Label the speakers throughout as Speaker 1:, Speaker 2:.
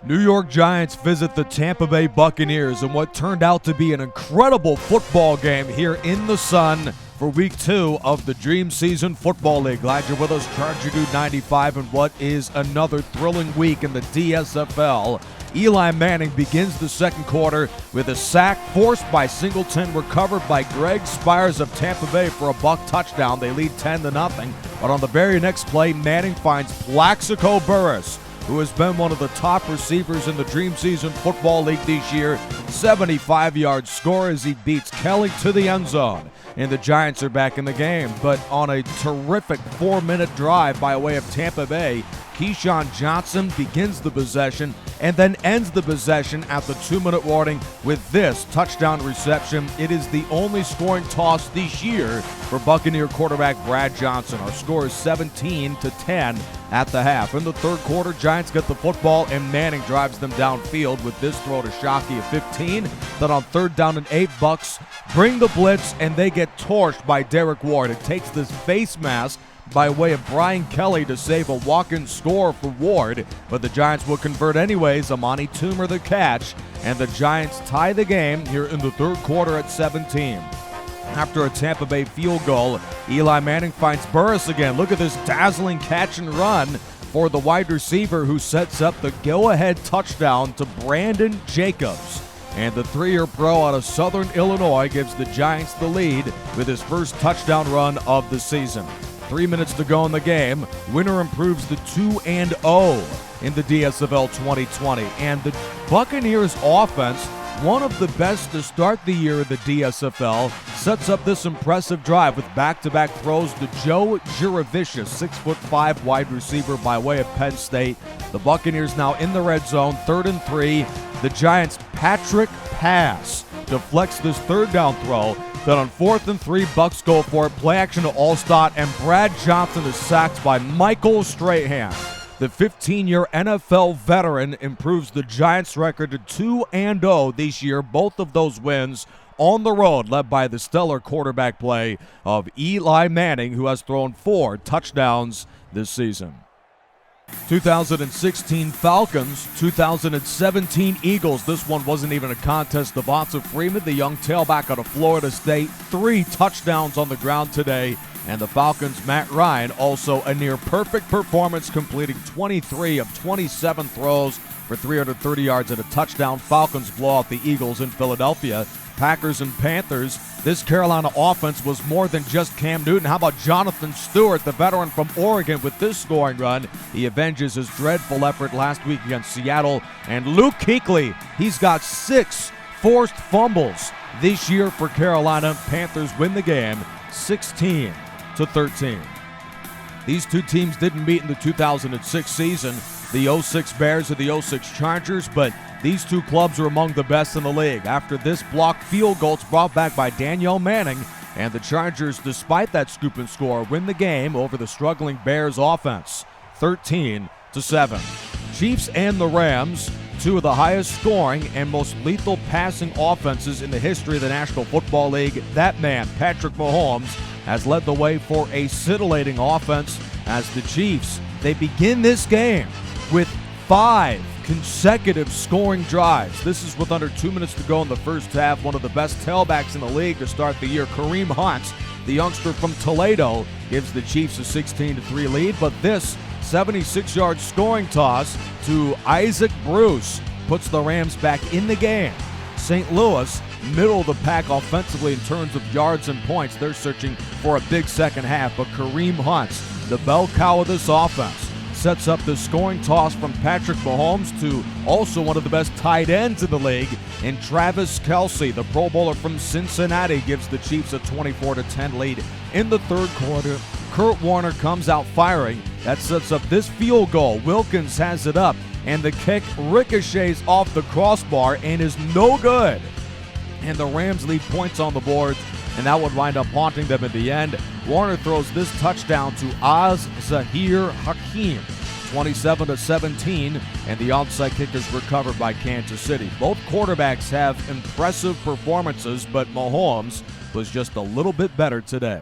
Speaker 1: New York Giants visit the Tampa Bay Buccaneers in what turned out to be an incredible football game here in the sun for Week 2 of the Dream Season Football League. Glad you're with us, Charger Dude 95, and what is another thrilling week in the DSFL. Eli Manning begins the second quarter with a sack forced by Singleton, recovered by Greg Spires of Tampa Bay for a Buck touchdown. They lead 10-0, but on the very next play, Manning finds Plaxico Burress, who has been one of the top receivers in the Dream Season Football League this year. 75-yard score as he beats Kelly to the end zone. And the Giants are back in the game. But on a terrific 4-minute drive by way of Tampa Bay, Keyshawn Johnson begins the possession and then ends the possession at the 2-minute warning with this touchdown reception. It is the only scoring toss this year for Buccaneer quarterback Brad Johnson. Our score is 17-10 at the half. In the third quarter, Giants get the football and Manning drives them downfield with this throw to Shockey at 15. Then on 3rd down and 8, Bucks bring the blitz and they get torched by Derek Ward. It takes this face mask by way of Brian Kelly to save a walk-in score for Ward, but the Giants will convert anyways. Amani Toomer the catch, and the Giants tie the game here in the third quarter at 17. After a Tampa Bay field goal, Eli Manning finds Burress again. Look at this dazzling catch and run for the wide receiver who sets up the go-ahead touchdown to Brandon Jacobs. And the 3-year pro out of Southern Illinois gives the Giants the lead with his first touchdown run of the season. 3 minutes to go in the game. Winner improves to 2-0 in the DSFL 2020. And the Buccaneers offense, one of the best to start the year in the DSFL, sets up this impressive drive with back-to-back throws to Joe Jurevicius, 6'5" wide receiver by way of Penn State. The Buccaneers now in the red zone, 3rd and 3. The Giants' Patrick Pass deflects this 3rd down throw. Then on 4th and 3, Bucks go for it. Play action to Allstott, and Brad Johnson is sacked by Michael Strahan. The 15-year NFL veteran improves the Giants' record to 2-0 this year. Both of those wins on the road, led by the stellar quarterback play of Eli Manning, who has thrown 4 touchdowns this season. 2016 Falcons, 2017 Eagles. This one wasn't even a contest. Devonta Freeman, the young tailback out of Florida State, 3 touchdowns on the ground today. And the Falcons' Matt Ryan, also a near-perfect performance, completing 23 of 27 throws for 330 yards and a touchdown. Falcons blow out the Eagles in Philadelphia. Packers and Panthers. This Carolina offense was more than just Cam Newton. How about Jonathan Stewart, the veteran from Oregon, with this scoring run? He avenges his dreadful effort last week against Seattle. And Luke Kuechly, he's got 6 forced fumbles this year for Carolina. Panthers win the game 16-13. These two teams didn't meet in the 2006 season. The 06 Bears and the 06 Chargers, but these two clubs are among the best in the league. After this blocked field goal, it's brought back by Danielle Manning, and the Chargers, despite that scoop and score, win the game over the struggling Bears offense, 13-7. Chiefs and the Rams, 2 of the highest scoring and most lethal passing offenses in the history of the National Football League. That man, Patrick Mahomes, has led the way for a scintillating offense as the Chiefs, they begin this game with 5 consecutive scoring drives. This is with under 2 minutes to go in the first half. One of the best tailbacks in the league to start the year, Kareem Hunt, the youngster from Toledo, gives the Chiefs a 16-3 lead. But this 76-yard scoring toss to Isaac Bruce puts the Rams back in the game. St. Louis, middle of the pack offensively in terms of yards and points. They're searching for a big second half, but Kareem Hunt, the bell cow of this offense, sets up the scoring toss from Patrick Mahomes to also one of the best tight ends in the league, and Travis Kelce, the Pro Bowler from Cincinnati, gives the Chiefs a 24-10 lead. In the third quarter, Kurt Warner comes out firing. That sets up this field goal. Wilkins has it up, and the kick ricochets off the crossbar and is no good. And the Rams leave points on the board, and that would wind up haunting them in the end. Warner throws this touchdown to Zahir Hakim, 27-17, and the onside kick is recovered by Kansas City. Both quarterbacks have impressive performances, but Mahomes was just a little bit better today.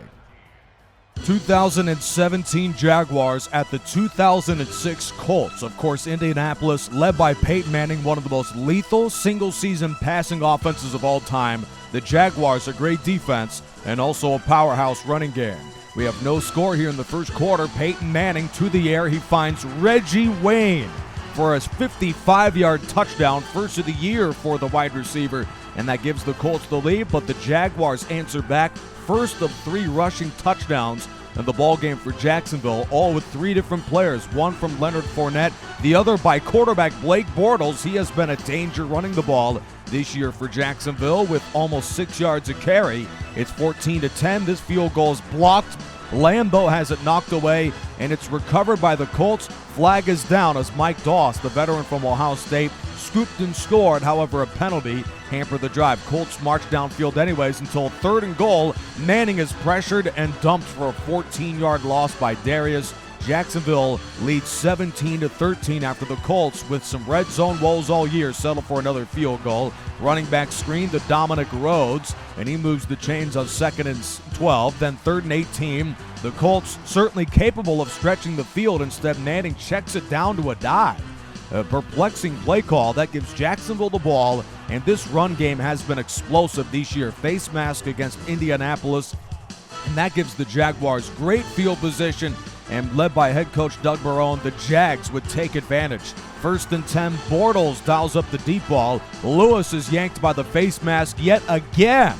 Speaker 1: 2017 Jaguars at the 2006 Colts. Of course, Indianapolis, led by Peyton Manning, one of the most lethal single-season passing offenses of all time. The Jaguars, a great defense, and also a powerhouse running game. We have no score here in the first quarter. Peyton Manning to the air. He finds Reggie Wayne for a 55-yard touchdown, first of the year for the wide receiver, and that gives the Colts the lead, but the Jaguars answer back. First of 3 rushing touchdowns in the ball game for Jacksonville, all with 3 different players, one from Leonard Fournette, the other by quarterback Blake Bortles. He has been a danger running the ball this year for Jacksonville with almost 6 yards a carry. It's 14-10. This field goal is blocked. Lambeau has it knocked away, and it's recovered by the Colts. Flag is down as Mike Doss, the veteran from Ohio State, scooped and scored. However, a penalty hampered the drive. Colts march downfield anyways until 3rd and goal. Manning is pressured and dumped for a 14-yard loss by Darius. Jacksonville leads 17-13 after the Colts, with some red zone woes all year, settle for another field goal. Running back screen to Dominic Rhodes, and he moves the chains on 2nd and 12. Then 3rd and 18. The Colts certainly capable of stretching the field. Instead, Manning checks it down to a dive. A perplexing play call that gives Jacksonville the ball, and this run game has been explosive this year. Face mask against Indianapolis, and that gives the Jaguars great field position, and led by head coach Doug Marrone, the Jags would take advantage. 1st and 10, Bortles dials up the deep ball. Lewis is yanked by the face mask yet again,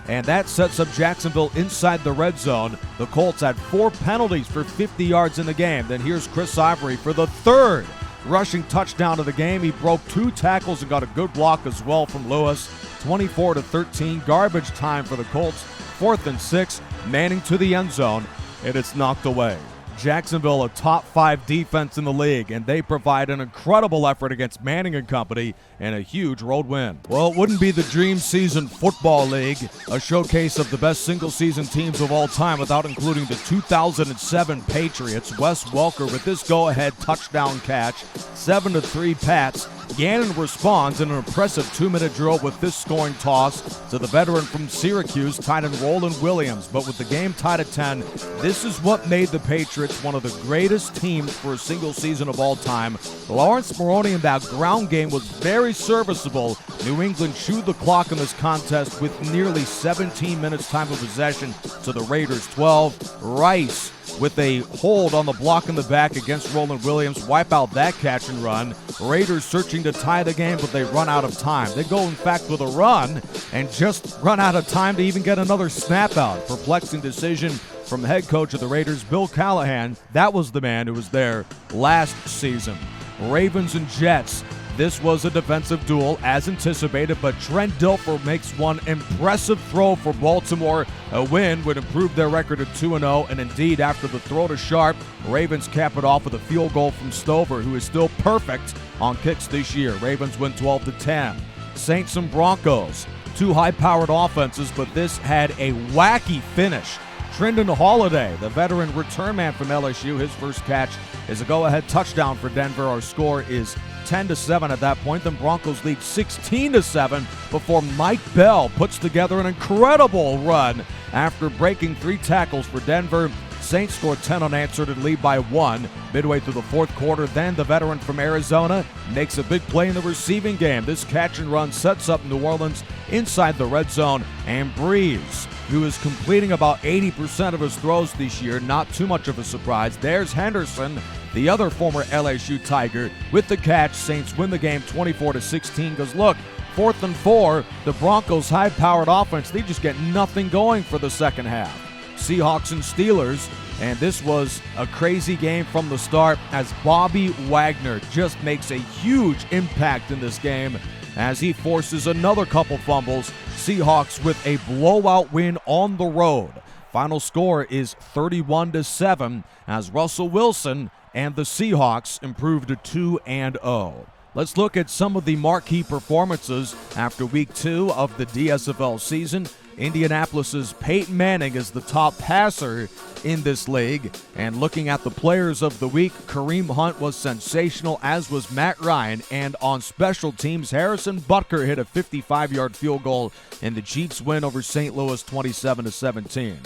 Speaker 1: and that sets up Jacksonville inside the red zone. The Colts had 4 penalties for 50 yards in the game. Then here's Chris Ivory for the 3rd rushing touchdown of the game. He broke 2 tackles and got a good block as well from Lewis. 24-13, garbage time for the Colts. 4th and 6, Manning to the end zone, and it's knocked away. Jacksonville, a top 5 defense in the league, and they provide an incredible effort against Manning and company and a huge road win. Well, it wouldn't be the Dream Season Football League, a showcase of the best single-season teams of all time, without including the 2007 Patriots. Wes Welker with this go-ahead touchdown catch, 7-3 Pats. Gannon responds in an impressive 2-minute drill with this scoring toss to the veteran from Syracuse, tight end Roland Williams. But with the game tied at 10, this is what made the Patriots one of the greatest teams for a single season of all time. Lawrence Maroney in that ground game was very serviceable. New England chewed the clock in this contest with nearly 17 minutes time of possession to the Raiders' 12. Rice with a hold on the block in the back against Roland Williams, wipe out that catch and run. Raiders searching to tie the game, but they run out of time. They go, in fact, with a run and just run out of time to even get another snap out. Perplexing decision from the head coach of the Raiders, Bill Callahan. That was the man who was there last season. Ravens and Jets. This was a defensive duel as anticipated, but Trent Dilfer makes one impressive throw for Baltimore. A win would improve their record to 2-0, and indeed, after the throw to Sharp, Ravens cap it off with a field goal from Stover, who is still perfect on kicks this year. Ravens win 12-10. Saints and Broncos, 2 high-powered offenses, but this had a wacky finish. Trendon Holiday, the veteran return man from LSU, his first catch is a go-ahead touchdown for Denver. Our score is 10-7 at that point. Then Broncos lead 16-7 before Mike Bell puts together an incredible run after breaking 3 tackles for Denver. Saints score 10 unanswered and lead by 1 midway through the 4th quarter. Then the veteran from Arizona makes a big play in the receiving game. This catch and run sets up New Orleans inside the red zone, and Breeze, who is completing about 80% of his throws this year, not too much of a surprise. There's Henderson, the other former LSU Tiger, with the catch. Saints win the game 24-16. Because look, 4th and 4, the Broncos' high-powered offense, they just get nothing going for the second half. Seahawks and Steelers, and this was a crazy game from the start as Bobby Wagner just makes a huge impact in this game as he forces another couple fumbles. Seahawks with a blowout win on the road. Final score is 31-7 as Russell Wilson and the Seahawks improve to 2-0. Let's look at some of the marquee performances after week 2 of the DSFL season. Indianapolis's Peyton Manning is the top passer in this league. And looking at the players of the week, Kareem Hunt was sensational, as was Matt Ryan. And on special teams, Harrison Butker hit a 55-yard field goal in the Chiefs' win over St. Louis 27-17.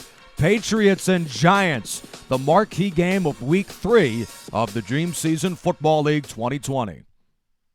Speaker 1: Patriots and Giants, the marquee game of Week 3 of the Dream Season Football League 2020.